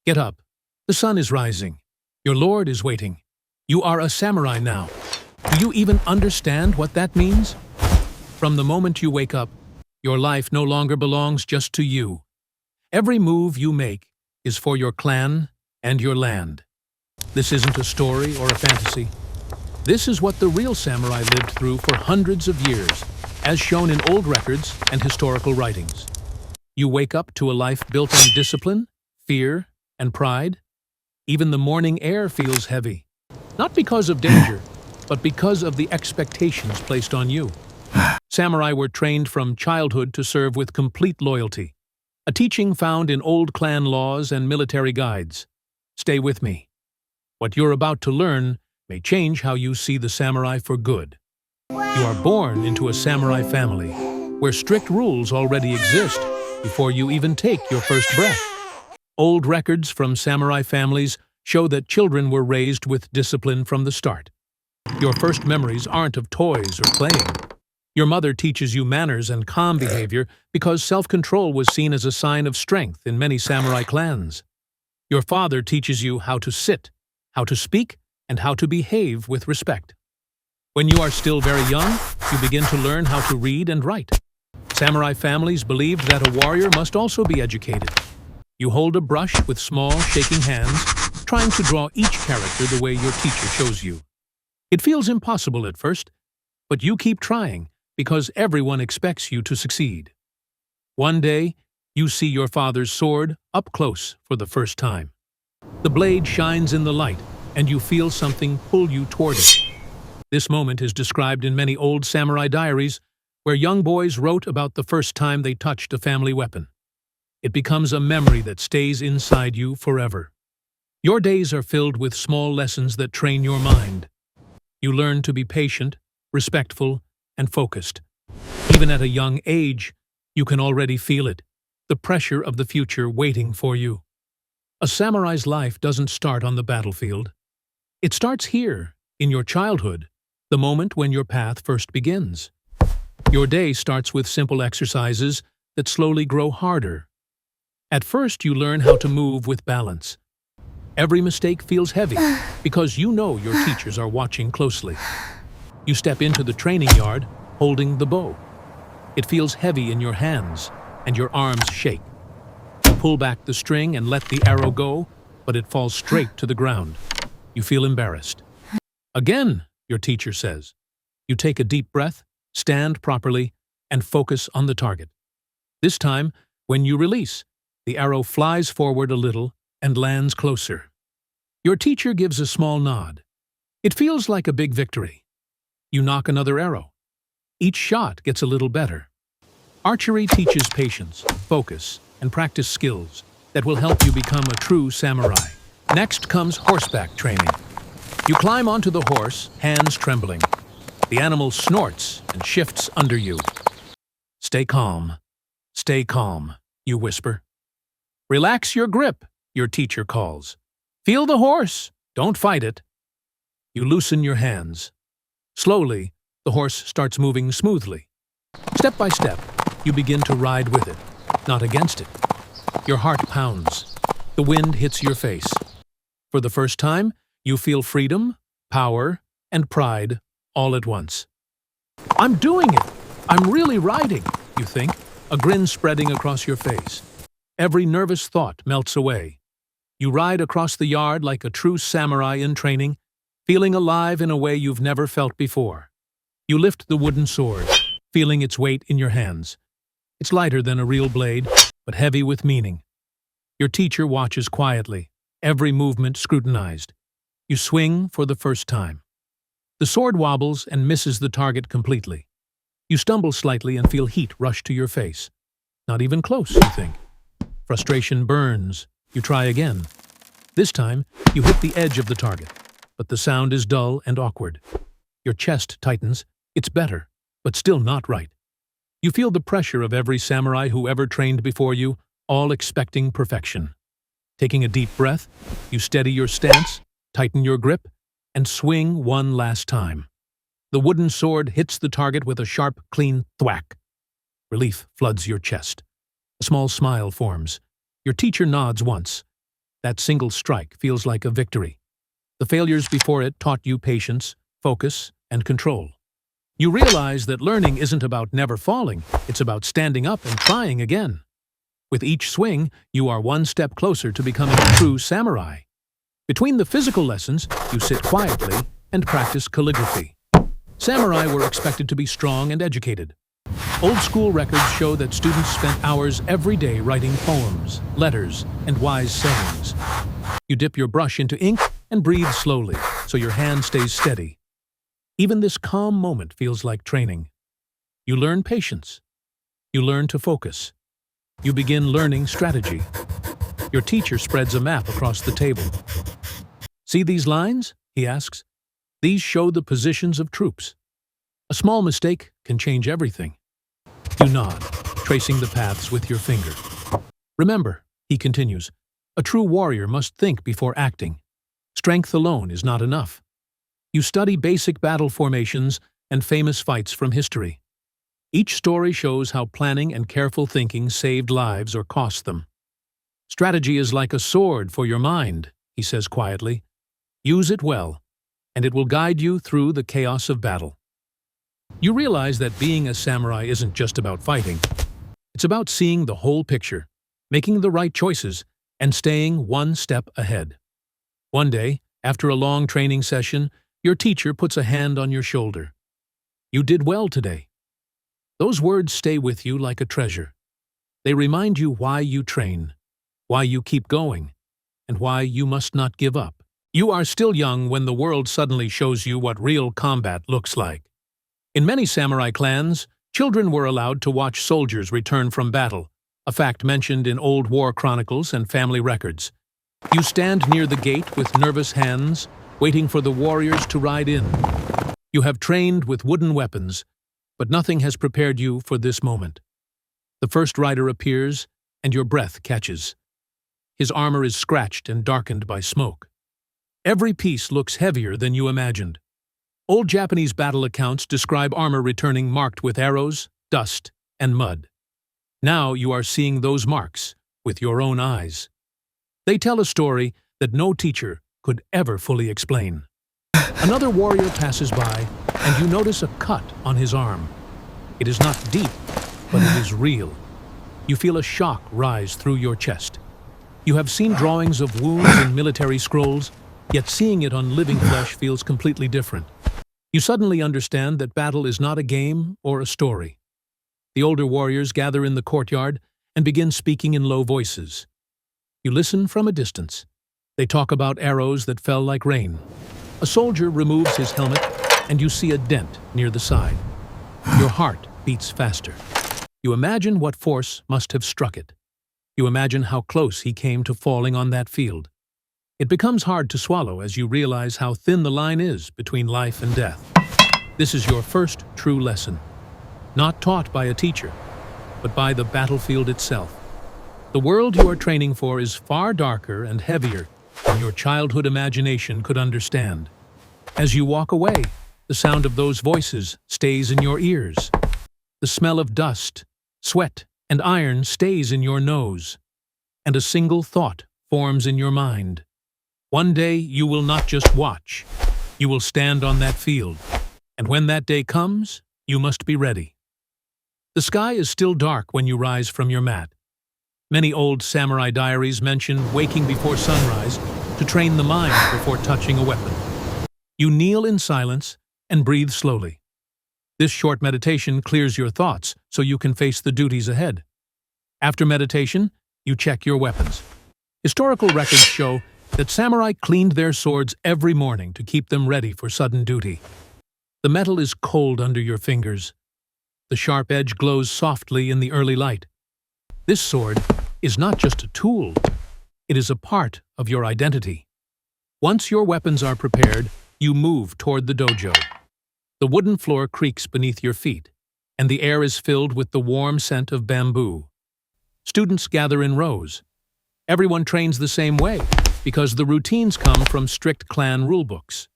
Get up. The sun is rising. Your lord is waiting. You are a samurai now. Do you even understand what that means? From the moment you wake up, your life no longer belongs just to you. Every move you make is for your clan and your land. This isn't a story or a fantasy. This is what the real samurai lived through for hundreds of years, as shown in old records and historical writings. You wake up to a life built on discipline, fear, and pride. Even the morning air feels heavy, not because of danger, but because of the expectations placed on you. Samurai were trained from childhood to serve with complete loyalty, a teaching found in old clan laws and military guides. Stay with me. What you're about to learn may change how you see the samurai for good. You are born into a samurai family, where strict rules already exist before you even take your first breath. Old records from samurai families show that children were raised with discipline from the start. Your first memories aren't of toys or playing. Your mother teaches you manners and calm behavior because self-control was seen as a sign of strength in many samurai clans. Your father teaches you how to sit, how to speak, and how to behave with respect. When you are still very young, you begin to learn how to read and write. Samurai families believed that a warrior must also be educated. You hold a brush with small, shaking hands, trying to draw each character the way your teacher shows you. It feels impossible at first, but you keep trying because everyone expects you to succeed. One day, you see your father's sword up close for the first time. The blade shines in the light, and you feel something pull you toward it. This moment is described in many old samurai diaries, where young boys wrote about the first time they touched a family weapon. It becomes a memory that stays inside you forever. Your days are filled with small lessons that train your mind. You learn to be patient, respectful, and focused. Even at a young age, you can already feel it, the pressure of the future waiting for you. A samurai's life doesn't start on the battlefield. It starts here, in your childhood, the moment when your path first begins. Your day starts with simple exercises that slowly grow harder. At first, you learn how to move with balance. Every mistake feels heavy because you know your teachers are watching closely. You step into the training yard holding the bow. It feels heavy in your hands and your arms shake. You pull back the string and let the arrow go, but it falls straight to the ground. You feel embarrassed. Again, your teacher says. You take a deep breath, stand properly, and focus on the target. This time, when you release, the arrow flies forward a little and lands closer. Your teacher gives a small nod. It feels like a big victory. You knock another arrow. Each shot gets a little better. Archery teaches patience, focus, and practice skills that will help you become a true samurai. Next comes horseback training. You climb onto the horse, hands trembling. The animal snorts and shifts under you. Stay calm, you whisper. Relax your grip, your teacher calls. Feel the horse, don't fight it. You loosen your hands. Slowly, the horse starts moving smoothly. Step by step, you begin to ride with it, not against it. Your heart pounds. The wind hits your face. For the first time, you feel freedom, power, and pride all at once. I'm doing it! I'm really riding, you think, a grin spreading across your face. Every nervous thought melts away. You ride across the yard like a true samurai in training, feeling alive in a way you've never felt before. You lift the wooden sword, feeling its weight in your hands. It's lighter than a real blade, but heavy with meaning. Your teacher watches quietly, every movement scrutinized. You swing for the first time. The sword wobbles and misses the target completely. You stumble slightly and feel heat rush to your face. Not even close, you think. Frustration burns. You try again. This time, you hit the edge of the target, but the sound is dull and awkward. Your chest tightens. It's better, but still not right. You feel the pressure of every samurai who ever trained before you, all expecting perfection. Taking a deep breath, you steady your stance, tighten your grip, and swing one last time. The wooden sword hits the target with a sharp, clean thwack. Relief floods your chest. A small smile forms. Your teacher nods once. That single strike feels like a victory. The failures before it taught you patience, focus, and control. You realize that learning isn't about never falling, it's about standing up and trying again. With each swing, you are one step closer to becoming a true samurai. Between the physical lessons, you sit quietly and practice calligraphy. Samurai were expected to be strong and educated. Old school records show that students spent hours every day writing poems, letters, and wise sayings. You dip your brush into ink and breathe slowly, so your hand stays steady. Even this calm moment feels like training. You learn patience. You learn to focus. You begin learning strategy. Your teacher spreads a map across the table. "See these lines?" he asks. "These show the positions of troops. A small mistake can change everything." You nod, tracing the paths with your finger. "Remember," he continues, "a true warrior must think before acting. Strength alone is not enough." You study basic battle formations and famous fights from history. Each story shows how planning and careful thinking saved lives or cost them. "Strategy is like a sword for your mind," he says quietly. "Use it well, and it will guide you through the chaos of battle." You realize that being a samurai isn't just about fighting. It's about seeing the whole picture, making the right choices, and staying one step ahead. One day, after a long training session, your teacher puts a hand on your shoulder. "You did well today." Those words stay with you like a treasure. They remind you why you train, why you keep going, and why you must not give up. You are still young when the world suddenly shows you what real combat looks like. In many samurai clans, children were allowed to watch soldiers return from battle, a fact mentioned in old war chronicles and family records. You stand near the gate with nervous hands, waiting for the warriors to ride in. You have trained with wooden weapons, but nothing has prepared you for this moment. The first rider appears, and your breath catches. His armor is scratched and darkened by smoke. Every piece looks heavier than you imagined. Old Japanese battle accounts describe armor returning marked with arrows, dust, and mud. Now you are seeing those marks with your own eyes. They tell a story that no teacher could ever fully explain. Another warrior passes by, and you notice a cut on his arm. It is not deep, but it is real. You feel a shock rise through your chest. You have seen drawings of wounds in military scrolls, yet seeing it on living flesh feels completely different. You suddenly understand that battle is not a game or a story. The older warriors gather in the courtyard and begin speaking in low voices. You listen from a distance. They talk about arrows that fell like rain. A soldier removes his helmet, and you see a dent near the side. Your heart beats faster. You imagine what force must have struck it. You imagine how close he came to falling on that field. It becomes hard to swallow as you realize how thin the line is between life and death. This is your first true lesson, not taught by a teacher, but by the battlefield itself. The world you are training for is far darker and heavier than your childhood imagination could understand. As you walk away, the sound of those voices stays in your ears. The smell of dust, sweat, and iron stays in your nose. And a single thought forms in your mind. One day you will not just watch, you will stand on that field. And when that day comes, you must be ready. The sky is still dark when you rise from your mat. Many old samurai diaries mention waking before sunrise to train the mind before touching a weapon. You kneel in silence and breathe slowly. This short meditation clears your thoughts so you can face the duties ahead. After meditation, you check your weapons. Historical records show that samurai cleaned their swords every morning to keep them ready for sudden duty. The metal is cold under your fingers. The sharp edge glows softly in the early light. This sword is not just a tool, it is a part of your identity. Once your weapons are prepared, you move toward the dojo. The wooden floor creaks beneath your feet, and the air is filled with the warm scent of bamboo. Students gather in rows. Everyone trains the same way, because the routines come from strict clan rulebooks.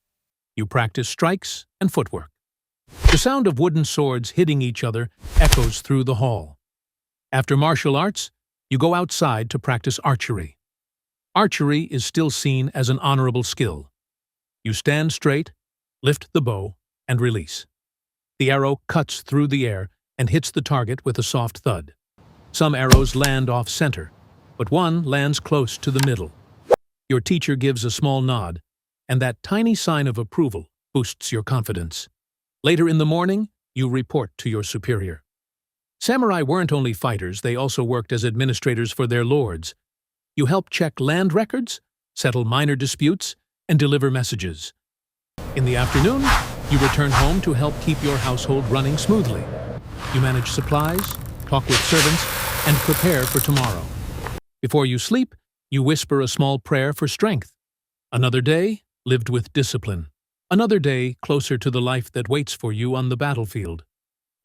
You practice strikes and footwork. The sound of wooden swords hitting each other echoes through the hall. After martial arts, you go outside to practice archery. Archery is still seen as an honorable skill. You stand straight, lift the bow, and release. The arrow cuts through the air and hits the target with a soft thud. Some arrows land off-center, but one lands close to the middle. Your teacher gives a small nod, and that tiny sign of approval boosts your confidence. Later in the morning, you report to your superior. Samurai weren't only fighters, they also worked as administrators for their lords. You help check land records, settle minor disputes, and deliver messages. In the afternoon, you return home to help keep your household running smoothly. You manage supplies, talk with servants, and prepare for tomorrow. Before you sleep, you whisper a small prayer for strength. Another day, lived with discipline. Another day, closer to the life that waits for you on the battlefield.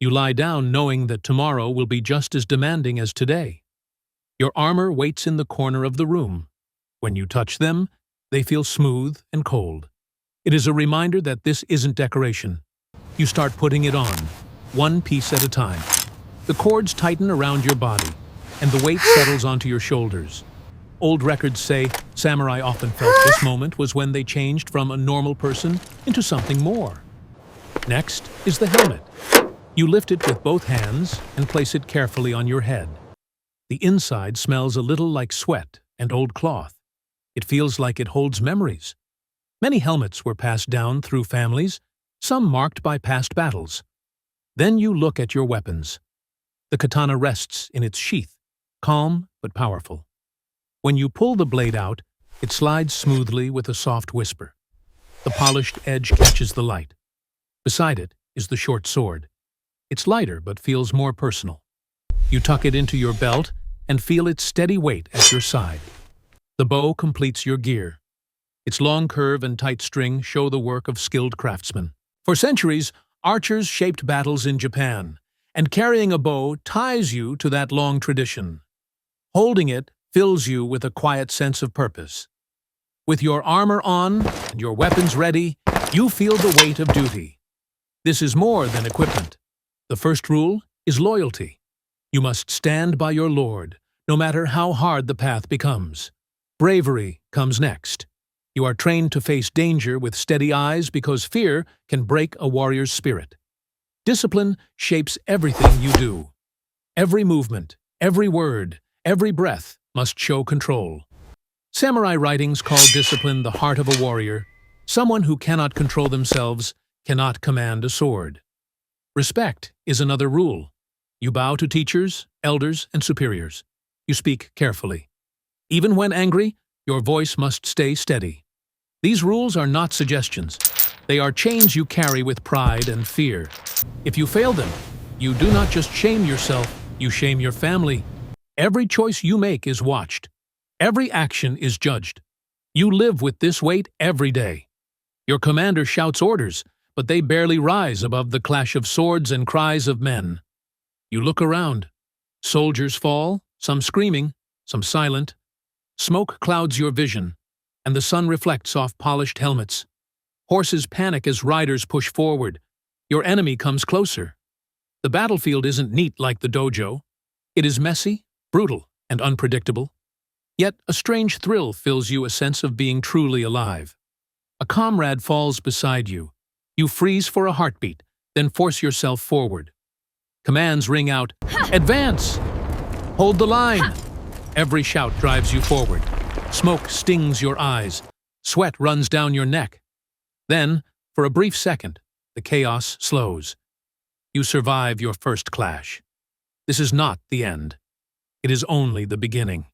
You lie down knowing that tomorrow will be just as demanding as today. Your armor waits in the corner of the room. When you touch them, they feel smooth and cold. It is a reminder that this isn't decoration. You start putting it on, one piece at a time. The cords tighten around your body, and the weight settles onto your shoulders. Old records say samurai often felt this moment was when they changed from a normal person into something more. Next is the helmet. You lift it with both hands and place it carefully on your head. The inside smells a little like sweat and old cloth. It feels like it holds memories. Many helmets were passed down through families, some marked by past battles. Then you look at your weapons. The katana rests in its sheath, calm but powerful. When you pull the blade out, it slides smoothly with a soft whisper. The polished edge catches the light. Beside it is the short sword. It's lighter but feels more personal. You tuck it into your belt and feel its steady weight at your side. The bow completes your gear. Its long curve and tight string show the work of skilled craftsmen. For centuries, archers shaped battles in Japan, and carrying a bow ties you to that long tradition. Holding it fills you with a quiet sense of purpose. With your armor on and your weapons ready, you feel the weight of duty. This is more than equipment. The first rule is loyalty. You must stand by your lord, no matter how hard the path becomes. Bravery comes next. You are trained to face danger with steady eyes because fear can break a warrior's spirit. Discipline shapes everything you do. Every movement, every word, every breath must show control. Samurai writings call discipline the heart of a warrior. Someone who cannot control themselves cannot command a sword. Respect is another rule. You bow to teachers, elders, and superiors. You speak carefully. Even when angry, your voice must stay steady. These rules are not suggestions. They are chains you carry with pride and fear. If you fail them, you do not just shame yourself, you shame your family. Every choice you make is watched. Every action is judged. You live with this weight every day. Your commander shouts orders, but they barely rise above the clash of swords and cries of men. You look around. Soldiers fall, some screaming, some silent. Smoke clouds your vision, and the sun reflects off polished helmets. Horses panic as riders push forward. Your enemy comes closer. The battlefield isn't neat like the dojo. It is messy, brutal, and unpredictable. Yet a strange thrill fills you, a sense of being truly alive. A comrade falls beside you. You freeze for a heartbeat, then force yourself forward. Commands ring out, "Advance! Hold the line!" Every shout drives you forward. Smoke stings your eyes. Sweat runs down your neck. Then, for a brief second, the chaos slows. You survive your first clash. This is not the end. It is only the beginning.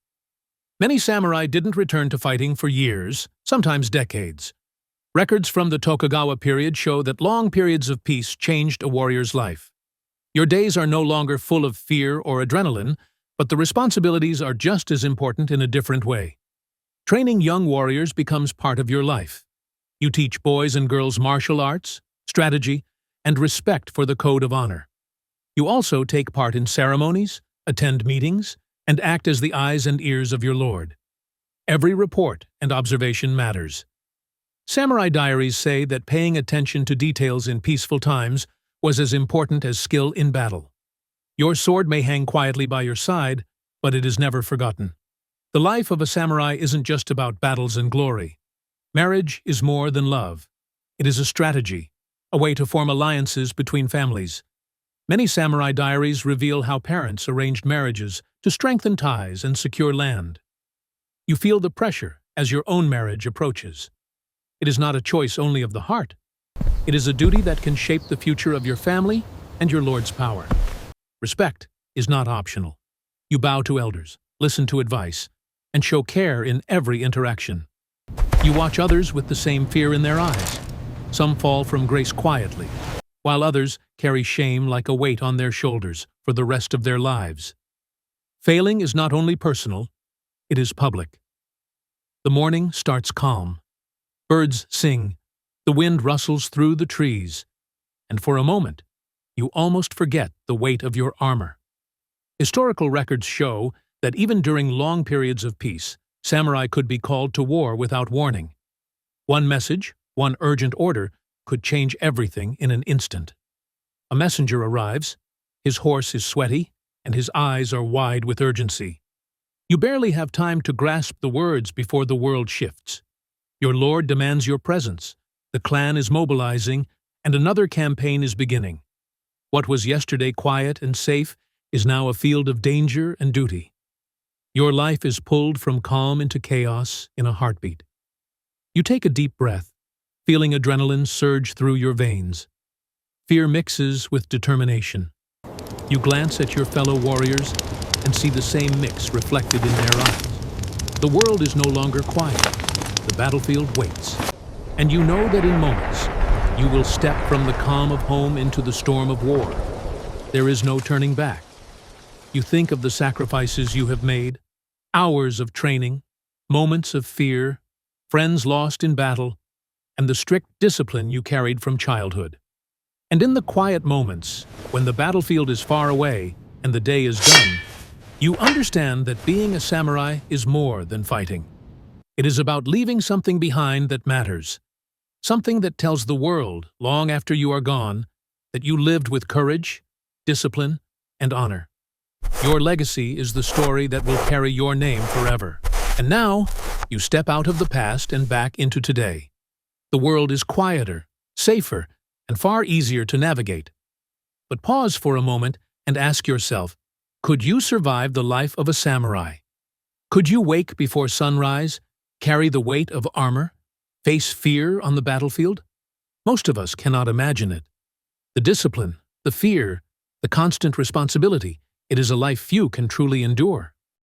Many samurai didn't return to fighting for years, sometimes decades. Records from the Tokugawa period show that long periods of peace changed a warrior's life. Your days are no longer full of fear or adrenaline, but the responsibilities are just as important in a different way. Training young warriors becomes part of your life. You teach boys and girls martial arts, strategy, and respect for the code of honor. You also take part in ceremonies, attend meetings, and act as the eyes and ears of your lord. Every report and observation matters. Samurai diaries say that paying attention to details in peaceful times was as important as skill in battle. Your sword may hang quietly by your side, but it is never forgotten. The life of a samurai isn't just about battles and glory. Marriage is more than love. It is a strategy, a way to form alliances between families. Many samurai diaries reveal how parents arranged marriages to strengthen ties and secure land. You feel the pressure as your own marriage approaches. It is not a choice only of the heart. It is a duty that can shape the future of your family and your lord's power. Respect is not optional. You bow to elders, listen to advice, and show care in every interaction. You watch others with the same fear in their eyes. Some fall from grace quietly, while others carry shame like a weight on their shoulders for the rest of their lives. Failing is not only personal, it is public. The morning starts calm. Birds sing, the wind rustles through the trees, and for a moment, you almost forget the weight of your armor. Historical records show that even during long periods of peace, samurai could be called to war without warning. One message, one urgent order, could change everything in an instant. A messenger arrives, his horse is sweaty, and his eyes are wide with urgency. You barely have time to grasp the words before the world shifts. Your lord demands your presence, the clan is mobilizing, and another campaign is beginning. What was yesterday quiet and safe is now a field of danger and duty. Your life is pulled from calm into chaos in a heartbeat. You take a deep breath, feeling adrenaline surge through your veins. Fear mixes with determination. You glance at your fellow warriors and see the same mix reflected in their eyes. The world is no longer quiet. The battlefield waits. And you know that in moments, you will step from the calm of home into the storm of war. There is no turning back. You think of the sacrifices you have made, hours of training, moments of fear, friends lost in battle, and the strict discipline you carried from childhood. And in the quiet moments, when the battlefield is far away and the day is done, you understand that being a samurai is more than fighting. It is about leaving something behind that matters, something that tells the world, long after you are gone, that you lived with courage, discipline, and honor. Your legacy is the story that will carry your name forever. And now, you step out of the past and back into today. The world is quieter, safer, and far easier to navigate. But pause for a moment and ask yourself, could you survive the life of a samurai? Could you wake before sunrise, carry the weight of armor, face fear on the battlefield? Most of us cannot imagine it. The discipline, the fear, the constant responsibility, it is a life few can truly endure.